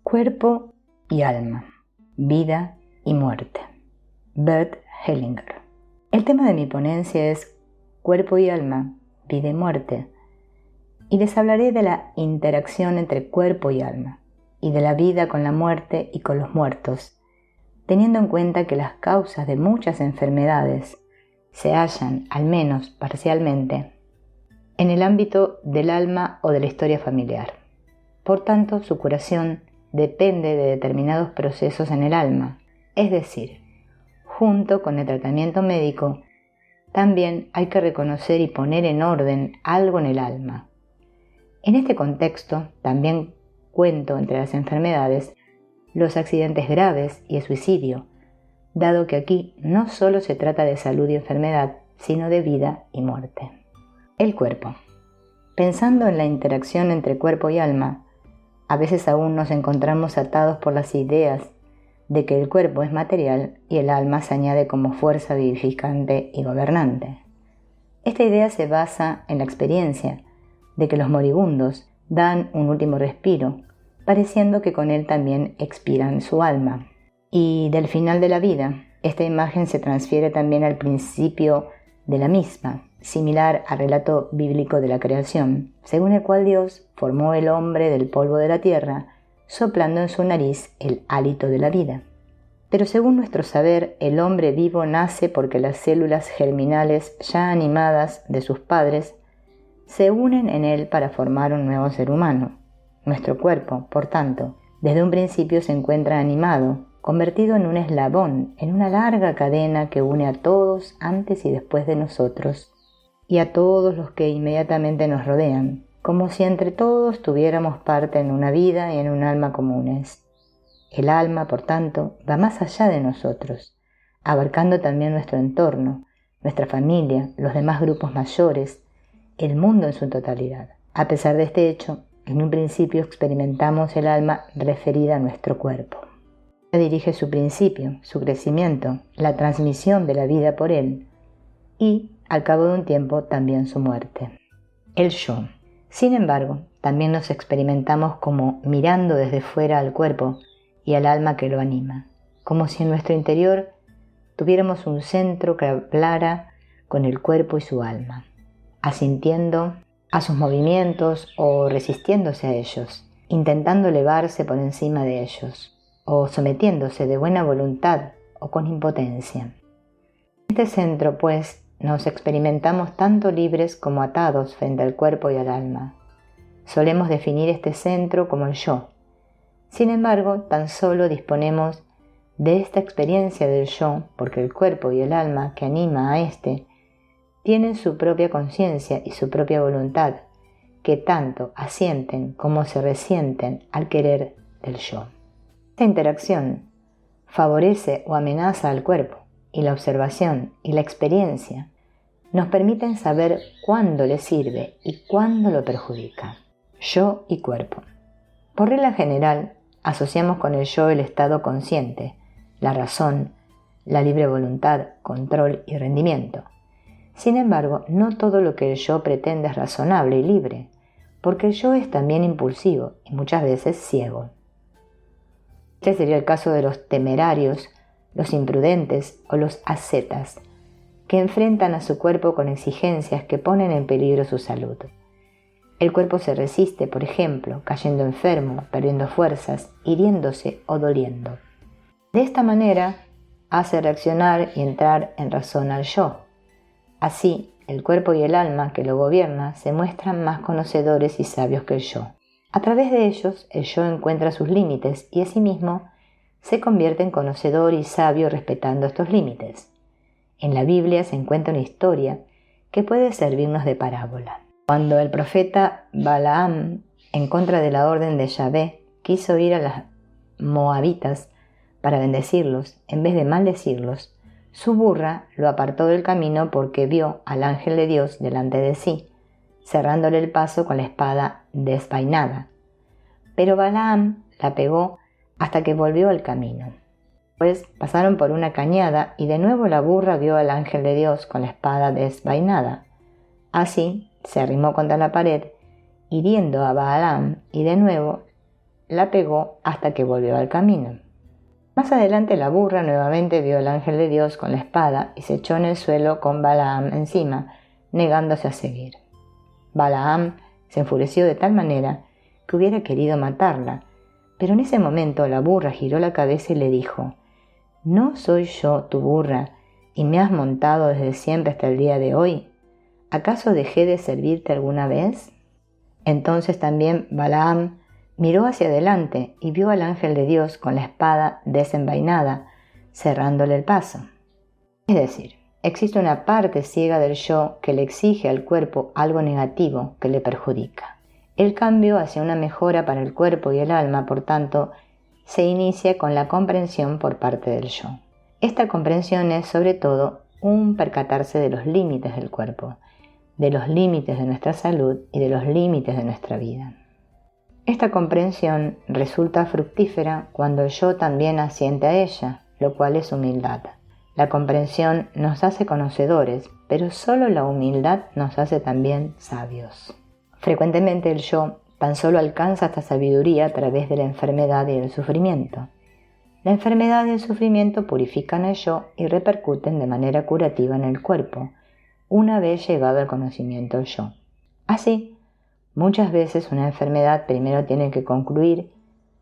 Cuerpo y alma, vida y muerte. Bert Hellinger. El tema de mi ponencia es cuerpo y alma, vida y muerte, y les hablaré de la interacción entre cuerpo y alma, y de la vida con la muerte y con los muertos, teniendo en cuenta que las causas de muchas enfermedades se hallan, al menos parcialmente, en el ámbito del alma o de la historia familiar. Por tanto, su curación depende de determinados procesos en el alma, es decir, junto con el tratamiento médico, también hay que reconocer y poner en orden algo en el alma. En este contexto, también cuento entre las enfermedades los accidentes graves y el suicidio, dado que aquí no solo se trata de salud y enfermedad, sino de vida y muerte. El cuerpo. Pensando en la interacción entre cuerpo y alma, a veces aún nos encontramos atados por las ideas de que el cuerpo es material y el alma se añade como fuerza vivificante y gobernante. Esta idea se basa en la experiencia de que los moribundos dan un último respiro, pareciendo que con él también expiran su alma. Y del final de la vida, esta imagen se transfiere también al principio de la misma, similar al relato bíblico de la creación, según el cual Dios formó el hombre del polvo de la tierra, soplando en su nariz el hálito de la vida. Pero según nuestro saber, el hombre vivo nace porque las células germinales ya animadas de sus padres se unen en él para formar un nuevo ser humano. Nuestro cuerpo, por tanto, desde un principio se encuentra animado, convertido en un eslabón, en una larga cadena que une a todos antes y después de nosotros, y a todos los que inmediatamente nos rodean, como si entre todos tuviéramos parte en una vida y en un alma comunes. El alma, por tanto, va más allá de nosotros, abarcando también nuestro entorno, nuestra familia, los demás grupos mayores, el mundo en su totalidad. A pesar de este hecho, en un principio experimentamos el alma referida a nuestro cuerpo. Ella dirige su principio, su crecimiento, la transmisión de la vida por él y, al cabo de un tiempo, también su muerte. El yo. Sin embargo, también nos experimentamos como mirando desde fuera al cuerpo y al alma que lo anima, como si en nuestro interior tuviéramos un centro que hablara con el cuerpo y su alma, asintiendo a sus movimientos o resistiéndose a ellos, intentando elevarse por encima de ellos, o sometiéndose de buena voluntad o con impotencia. En este centro, pues, nos experimentamos tanto libres como atados frente al cuerpo y al alma. Solemos definir este centro como el yo. Sin embargo, tan solo disponemos de esta experiencia del yo porque el cuerpo y el alma que anima a éste tienen su propia conciencia y su propia voluntad, que tanto asienten como se resienten al querer del yo. Esta interacción favorece o amenaza al cuerpo, y la observación y la experiencia nos permiten saber cuándo le sirve y cuándo lo perjudica. Yo y cuerpo. Por regla general, asociamos con el yo el estado consciente, la razón, la libre voluntad, control y rendimiento. Sin embargo, no todo lo que el yo pretende es razonable y libre, porque el yo es también impulsivo y muchas veces ciego. Este sería el caso de los temerarios, los imprudentes o los ascetas, que enfrentan a su cuerpo con exigencias que ponen en peligro su salud. El cuerpo se resiste, por ejemplo, cayendo enfermo, perdiendo fuerzas, hiriéndose o doliendo. De esta manera, hace reaccionar y entrar en razón al yo. Así, el cuerpo y el alma que lo gobierna se muestran más conocedores y sabios que el yo. A través de ellos, el yo encuentra sus límites y asimismo se convierte en conocedor y sabio respetando estos límites. En la Biblia se encuentra una historia que puede servirnos de parábola. Cuando el profeta Balaam, en contra de la orden de Yahvé, quiso ir a los moabitas para bendecirlos en vez de maldecirlos, su burra lo apartó del camino porque vio al ángel de Dios delante de sí, cerrándole el paso con la espada desvainada. Pero Balaam la pegó hasta que volvió al camino. Pues pasaron por una cañada y de nuevo la burra vio al ángel de Dios con la espada desvainada. Así se arrimó contra la pared, hiriendo a Balaam, y de nuevo la pegó hasta que volvió al camino. Más adelante la burra nuevamente vio al ángel de Dios con la espada y se echó en el suelo con Balaam encima, negándose a seguir. Balaam se enfureció de tal manera que hubiera querido matarla, pero en ese momento la burra giró la cabeza y le dijo: ¿No soy yo tu burra y me has montado desde siempre hasta el día de hoy? ¿Acaso dejé de servirte alguna vez? Entonces también Balaam miró hacia adelante y vio al ángel de Dios con la espada desenvainada, cerrándole el paso. Es decir, existe una parte ciega del yo que le exige al cuerpo algo negativo que le perjudica. El cambio hacia una mejora para el cuerpo y el alma, por tanto, se inicia con la comprensión por parte del yo. Esta comprensión es, sobre todo, un percatarse de los límites del cuerpo, de los límites de nuestra salud y de los límites de nuestra vida. Esta comprensión resulta fructífera cuando el yo también asiente a ella, lo cual es humildad. La comprensión nos hace conocedores, pero solo la humildad nos hace también sabios. Frecuentemente el yo tan solo alcanza esta sabiduría a través de la enfermedad y del sufrimiento. La enfermedad y el sufrimiento purifican el yo y repercuten de manera curativa en el cuerpo, una vez llegado al conocimiento del yo. Así, muchas veces una enfermedad primero tiene que concluir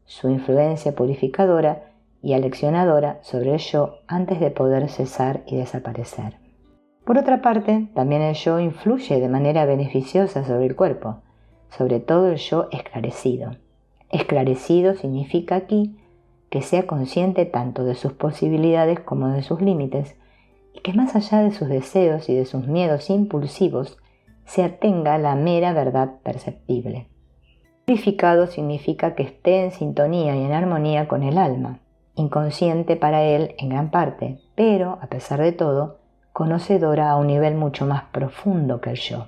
su influencia purificadora y aleccionadora sobre el yo antes de poder cesar y desaparecer. Por otra parte, también el yo influye de manera beneficiosa sobre el cuerpo, sobre todo el yo esclarecido. Esclarecido significa aquí que sea consciente tanto de sus posibilidades como de sus límites, y que más allá de sus deseos y de sus miedos impulsivos, se atenga a la mera verdad perceptible. Purificado significa que esté en sintonía y en armonía con el alma, inconsciente para él en gran parte, pero, a pesar de todo, conocedora a un nivel mucho más profundo que el yo.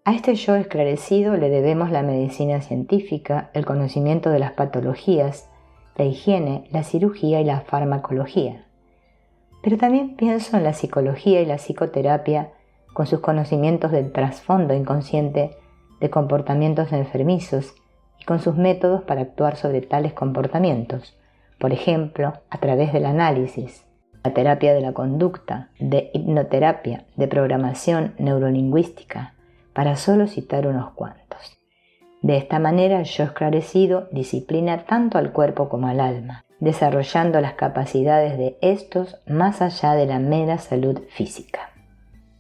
A este yo esclarecido le debemos la medicina científica, el conocimiento de las patologías, la higiene, la cirugía y la farmacología. Pero también pienso en la psicología y la psicoterapia con sus conocimientos del trasfondo inconsciente de comportamientos enfermizos y con sus métodos para actuar sobre tales comportamientos, por ejemplo, a través del análisis, la terapia de la conducta, de hipnoterapia, de programación neurolingüística, para solo citar unos cuantos. De esta manera el yo esclarecido disciplina tanto al cuerpo como al alma, desarrollando las capacidades de estos más allá de la mera salud física.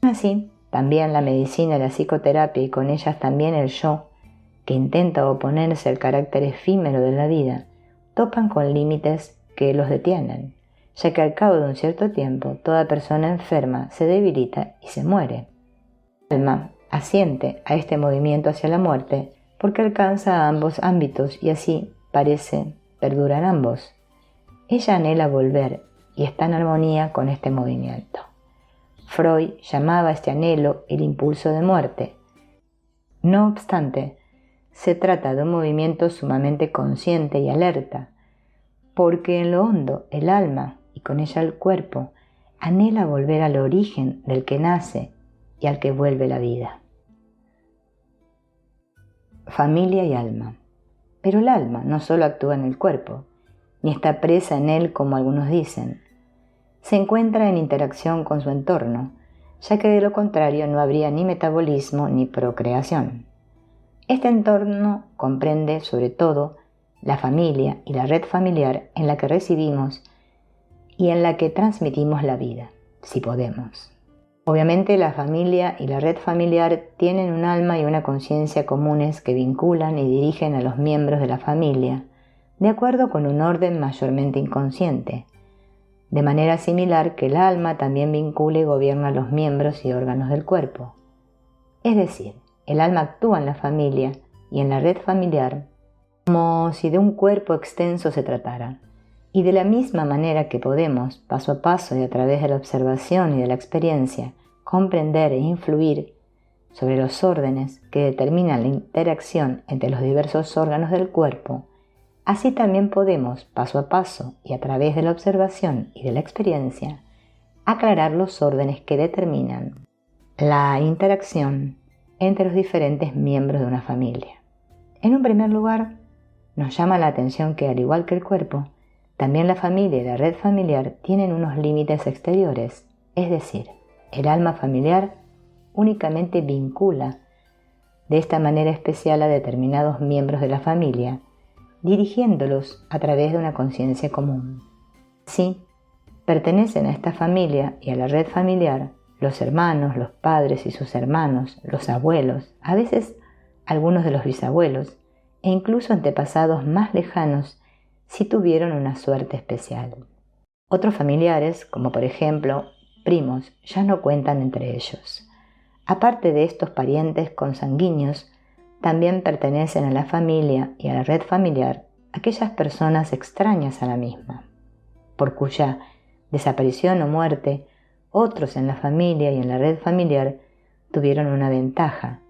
Así, también la medicina y la psicoterapia, y con ellas también el yo, que intenta oponerse al carácter efímero de la vida, topan con límites que los detienen, ya que al cabo de un cierto tiempo toda persona enferma se debilita y se muere. El alma asiente a este movimiento hacia la muerte porque alcanza a ambos ámbitos y así parece perdurar ambos. Ella anhela volver y está en armonía con este movimiento. Freud llamaba a este anhelo el impulso de muerte. No obstante, se trata de un movimiento sumamente consciente y alerta, porque en lo hondo el alma, y con ella el cuerpo, anhela volver al origen del que nace y al que vuelve la vida. Familia y alma. Pero el alma no solo actúa en el cuerpo, ni está presa en él como algunos dicen. Se encuentra en interacción con su entorno, ya que de lo contrario no habría ni metabolismo ni procreación. Este entorno comprende sobre todo la familia y la red familiar en la que residimos y en la que transmitimos la vida, si podemos. Obviamente la familia y la red familiar tienen un alma y una conciencia comunes que vinculan y dirigen a los miembros de la familia, de acuerdo con un orden mayormente inconsciente, de manera similar que el alma también vincula y gobierna a los miembros y órganos del cuerpo. Es decir, el alma actúa en la familia y en la red familiar como si de un cuerpo extenso se tratara, y de la misma manera que podemos, paso a paso y a través de la observación y de la experiencia, comprender e influir sobre los órdenes que determinan la interacción entre los diversos órganos del cuerpo, así también podemos, paso a paso y a través de la observación y de la experiencia, aclarar los órdenes que determinan la interacción entre los diferentes miembros de una familia. En un primer lugar, nos llama la atención que, al igual que el cuerpo, también la familia y la red familiar tienen unos límites exteriores, es decir, el alma familiar únicamente vincula de esta manera especial a determinados miembros de la familia, dirigiéndolos a través de una conciencia común. Así, pertenecen a esta familia y a la red familiar los hermanos, los padres y sus hermanos, los abuelos, a veces algunos de los bisabuelos, e incluso antepasados más lejanos si tuvieron una suerte especial. Otros familiares, como por ejemplo primos, ya no cuentan entre ellos. Aparte de estos parientes consanguíneos, también pertenecen a la familia y a la red familiar aquellas personas extrañas a la misma, por cuya desaparición o muerte otros en la familia y en la red familiar tuvieron una ventaja.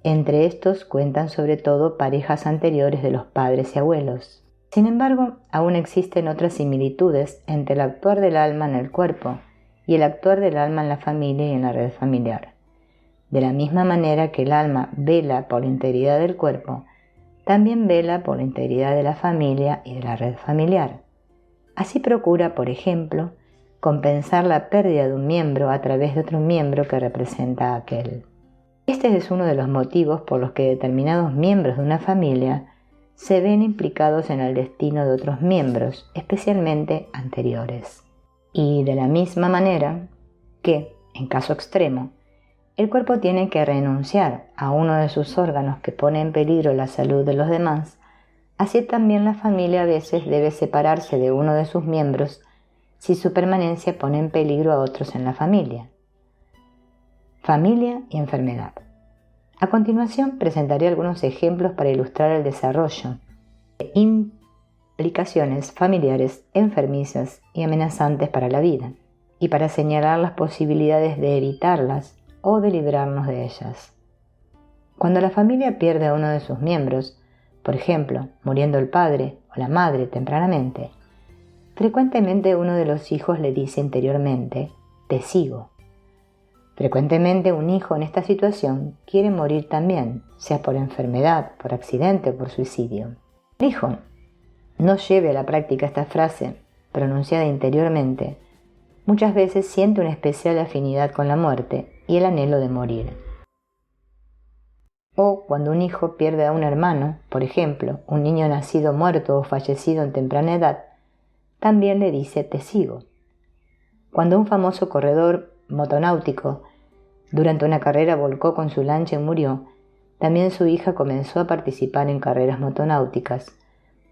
Entre estos cuentan sobre todo parejas anteriores de los padres y abuelos. Sin embargo, aún existen otras similitudes entre el actuar del alma en el cuerpo y el actuar del alma en la familia y en la red familiar. De la misma manera que el alma vela por la integridad del cuerpo, también vela por la integridad de la familia y de la red familiar. Así procura, por ejemplo, compensar la pérdida de un miembro a través de otro miembro que representa a aquel. Este es uno de los motivos por los que determinados miembros de una familia se ven implicados en el destino de otros miembros, especialmente anteriores. Y de la misma manera que, en caso extremo, el cuerpo tiene que renunciar a uno de sus órganos que pone en peligro la salud de los demás, así también la familia a veces debe separarse de uno de sus miembros si su permanencia pone en peligro a otros en la familia. Familia y enfermedad. A continuación presentaré algunos ejemplos para ilustrar el desarrollo de implicaciones familiares enfermizas y amenazantes para la vida, y para señalar las posibilidades de evitarlas o de librarnos de ellas. Cuando la familia pierde a uno de sus miembros, por ejemplo, muriendo el padre o la madre tempranamente, frecuentemente uno de los hijos le dice interiormente: «Te sigo». Frecuentemente un hijo en esta situación quiere morir también, sea por enfermedad, por accidente o por suicidio. El hijo no lleve a la práctica esta frase, pronunciada interiormente, muchas veces siente una especial afinidad con la muerte y el anhelo de morir. O cuando un hijo pierde a un hermano, por ejemplo, un niño nacido muerto o fallecido en temprana edad, también le dice: «Te sigo». Cuando un famoso corredor motonáutico durante una carrera volcó con su lancha y murió, también su hija comenzó a participar en carreras motonáuticas.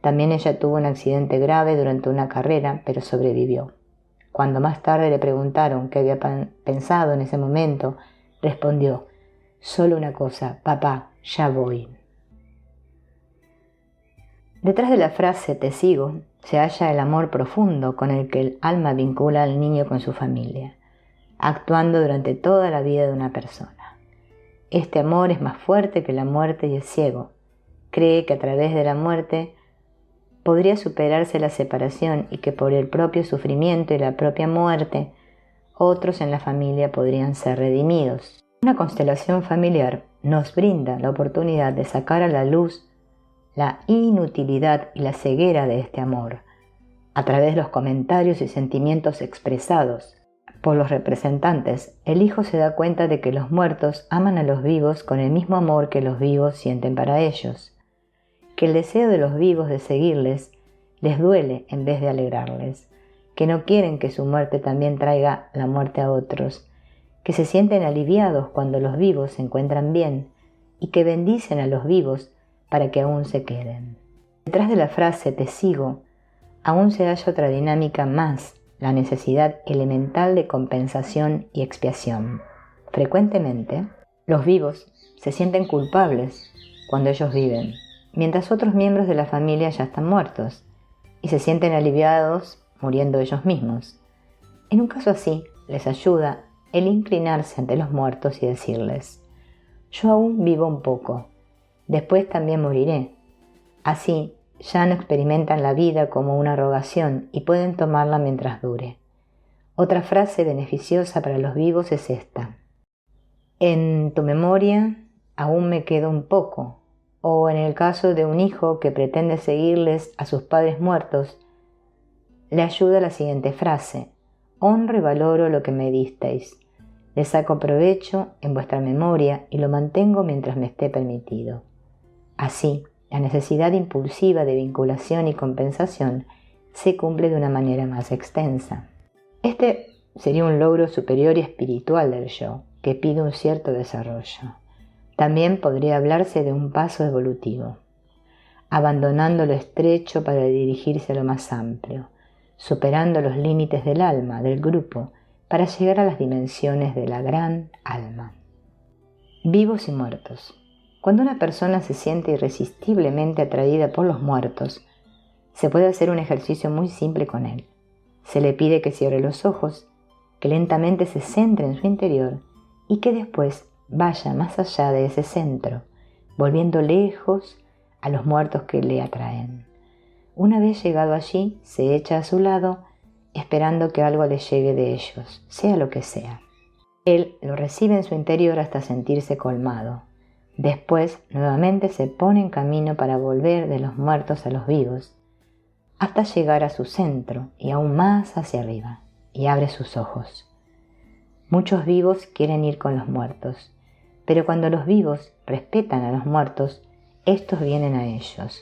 También ella tuvo un accidente grave durante una carrera, pero sobrevivió. Cuando más tarde le preguntaron qué había pensado en ese momento, respondió: «Solo una cosa, papá, ya voy». Detrás de la frase «te sigo» se halla el amor profundo con el que el alma vincula al niño con su familia, actuando durante toda la vida de una persona. Este amor es más fuerte que la muerte y es ciego. Cree que a través de la muerte podría superarse la separación y que por el propio sufrimiento y la propia muerte otros en la familia podrían ser redimidos. Una constelación familiar nos brinda la oportunidad de sacar a la luz la inutilidad y la ceguera de este amor, a través de los comentarios y sentimientos expresados por los representantes. El hijo se da cuenta de que los muertos aman a los vivos con el mismo amor que los vivos sienten para ellos, que el deseo de los vivos de seguirles les duele en vez de alegrarles, que no quieren que su muerte también traiga la muerte a otros, que se sienten aliviados cuando los vivos se encuentran bien y que bendicen a los vivos para que aún se queden. Detrás de la frase «te sigo» aún se halla otra dinámica más, la necesidad elemental de compensación y expiación. Frecuentemente, los vivos se sienten culpables cuando ellos viven, mientras otros miembros de la familia ya están muertos, y se sienten aliviados muriendo ellos mismos. En un caso así, les ayuda el inclinarse ante los muertos y decirles: «Yo aún vivo un poco, después también moriré». Así, ya no experimentan la vida como una rogación y pueden tomarla mientras dure. Otra frase beneficiosa para los vivos es esta: «En tu memoria aún me queda un poco», O en el caso de un hijo que pretende seguirles a sus padres muertos, le ayuda la siguiente frase: honro y valoro lo que me disteis, le saco provecho en vuestra memoria y lo mantengo mientras me esté permitido. Así, la necesidad impulsiva de vinculación y compensación se cumple de una manera más extensa. Este sería un logro superior y espiritual del yo, que pide un cierto desarrollo. También podría hablarse de un paso evolutivo, abandonando lo estrecho para dirigirse a lo más amplio, superando los límites del alma, del grupo, para llegar a las dimensiones de la gran alma. Vivos y muertos. Cuando una persona se siente irresistiblemente atraída por los muertos, se puede hacer un ejercicio muy simple con él. Se le pide que cierre los ojos, que lentamente se centre en su interior y que después vaya más allá de ese centro, volviendo lejos a los muertos que le atraen. Una vez llegado allí, se echa a su lado, esperando que algo le llegue de ellos, sea lo que sea. Él lo recibe en su interior hasta sentirse colmado. Después, nuevamente se pone en camino para volver de los muertos a los vivos, hasta llegar a su centro y aún más hacia arriba, y abre sus ojos. Muchos vivos quieren ir con los muertos, pero cuando los vivos respetan a los muertos, estos vienen a ellos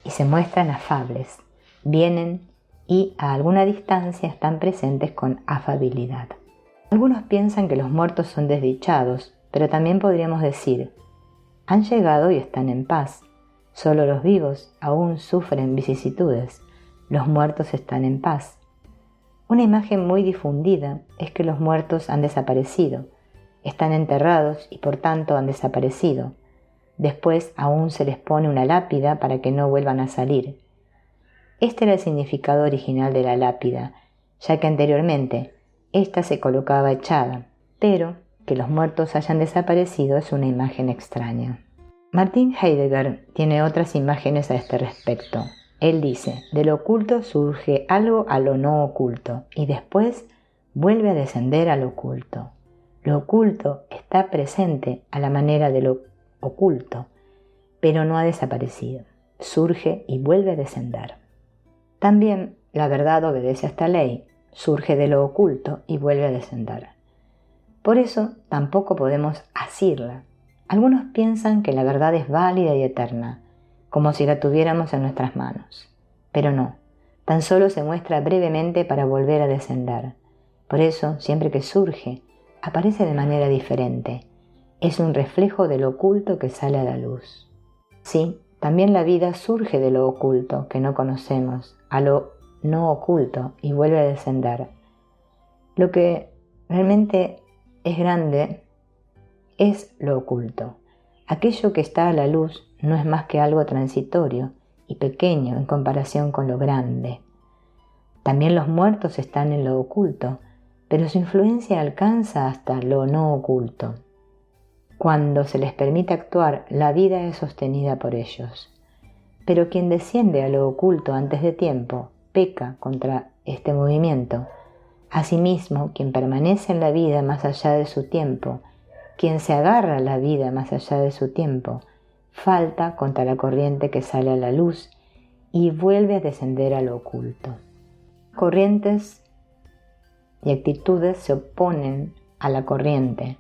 y se muestran afables, vienen y a alguna distancia están presentes con afabilidad. Algunos piensan que los muertos son desdichados, pero también podríamos decir: han llegado y están en paz. Solo los vivos aún sufren vicisitudes, los muertos están en paz. Una imagen muy difundida es que los muertos han desaparecido, están enterrados y por tanto han desaparecido. Después aún se les pone una lápida para que no vuelvan a salir. Este era el significado original de la lápida, ya que anteriormente ésta se colocaba echada, pero que los muertos hayan desaparecido es una imagen extraña. Martin Heidegger tiene otras imágenes a este respecto. Él dice: de lo oculto surge algo a lo no oculto y después vuelve a descender a lo oculto. Lo oculto está presente a la manera de lo oculto, pero no ha desaparecido. Surge y vuelve a descender. También la verdad obedece a esta ley, surge de lo oculto y vuelve a descender. Por eso tampoco podemos asirla. Algunos piensan que la verdad es válida y eterna, como si la tuviéramos en nuestras manos. Pero no, tan solo se muestra brevemente para volver a descender. Por eso, siempre que surge, aparece de manera diferente. Es un reflejo de lo oculto que sale a la luz. Sí, también la vida surge de lo oculto que no conocemos, a lo no oculto y vuelve a descender. Lo que realmente es grande es lo oculto. Aquello que está a la luz no es más que algo transitorio y pequeño en comparación con lo grande. También los muertos están en lo oculto, pero su influencia alcanza hasta lo no oculto. Cuando se les permite actuar, la vida es sostenida por ellos. Pero quien desciende a lo oculto antes de tiempo, peca contra este movimiento. Asimismo, quien permanece en la vida más allá de su tiempo, quien se agarra a la vida más allá de su tiempo, falta contra la corriente que sale a la luz y vuelve a descender a lo oculto. Corrientes y actitudes se oponen a la corriente.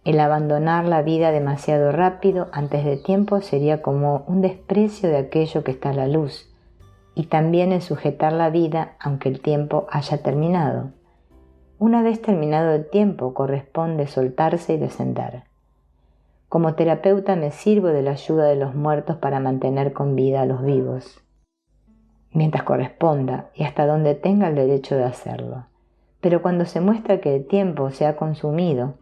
El abandonar la vida demasiado rápido antes de tiempo sería como un desprecio de aquello que está a la luz, y también el sujetar la vida aunque el tiempo haya terminado. Una vez terminado el tiempo, corresponde soltarse y descender. Como terapeuta me sirvo de la ayuda de los muertos para mantener con vida a los vivos, mientras corresponda y hasta donde tenga el derecho de hacerlo. Pero cuando se muestra que el tiempo se ha consumido,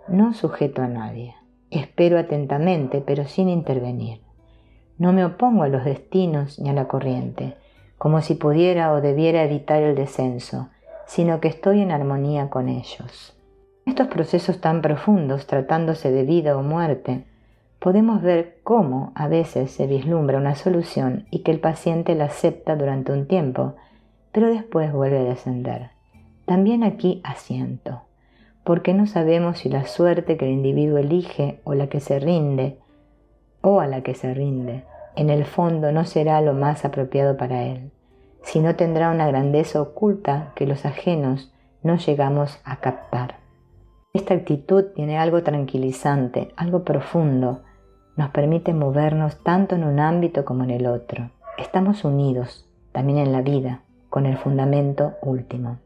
no sujeto a nadie. Espero atentamente, pero sin intervenir. No me opongo a los destinos ni a la corriente, como si pudiera o debiera evitar el descenso, sino que estoy en armonía con ellos. Estos procesos tan profundos, tratándose de vida o muerte, podemos ver cómo a veces se vislumbra una solución y que el paciente la acepta durante un tiempo, pero después vuelve a descender. También aquí asiento, porque no sabemos si la suerte que el individuo elige o la que se rinde o a la que se rinde, en el fondo no será lo más apropiado para él, sino tendrá una grandeza oculta que los ajenos no llegamos a captar. Esta actitud tiene algo tranquilizante, algo profundo, nos permite movernos tanto en un ámbito como en el otro. Estamos unidos, también en la vida, con el fundamento último.